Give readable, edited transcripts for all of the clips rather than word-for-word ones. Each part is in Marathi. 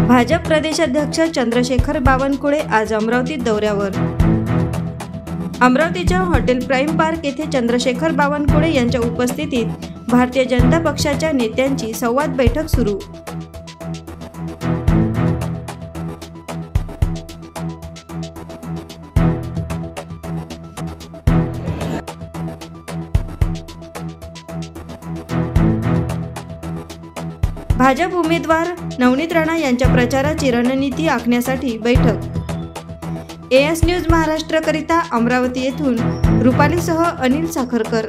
भाजप प्रदेशाध्यक्ष चंद्रशेखर बावनकुळे आज अमरावतीत दौऱ्यावर। अमरावतीच्या हॉटेल प्राइम पार्क येथे चंद्रशेखर बावनकुळे यांच्या उपस्थितीत भारतीय जनता पक्षाच्या नेत्यांची संवाद बैठक सुरू। भाजप उमेदवार नवनीत राणा यांच्या प्रचाराची रणनीती आखण्यासाठी बैठक। एएस न्यूज महाराष्ट्र करिता अमरावती येथून रुपालीसह अनिल साखरकर।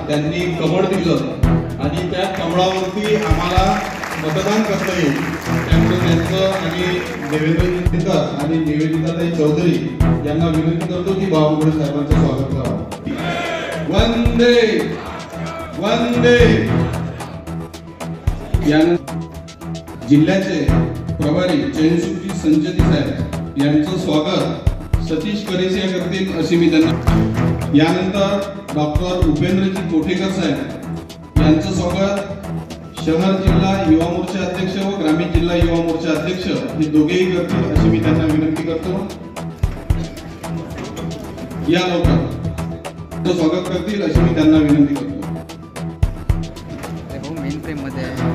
त्यांनी कमळ दिलं आणि त्या कमळावरती आम्हाला मतदान करता येईल त्यामुळे त्यांचं आणि देवेंद्र आणि निवेदिताताई चौधरी यांना विनंती करतो की बावनकुळे साहेबांचं स्वागत करावं। वंदे वंदे। यानंतर जिल्ह्याचे प्रभारी जयंती संजती साहेब यांचं स्वागत सतीश करेसिया करतील अशी मी त्यांना। यानंतर डॉक्टर उपेंद्रजी कोठेकर साहेब यांचं स्वागत शहर जिल्हा युवा मोर्चा अध्यक्ष व ग्रामीण जिल्हा युवा मोर्चा अध्यक्ष हे दोघेही करतील अशी मी त्यांना विनंती करतो। या लवकर स्वागत करतील अशी मी त्यांना विनंती करतो। मेन फ्रेम मध्ये आहे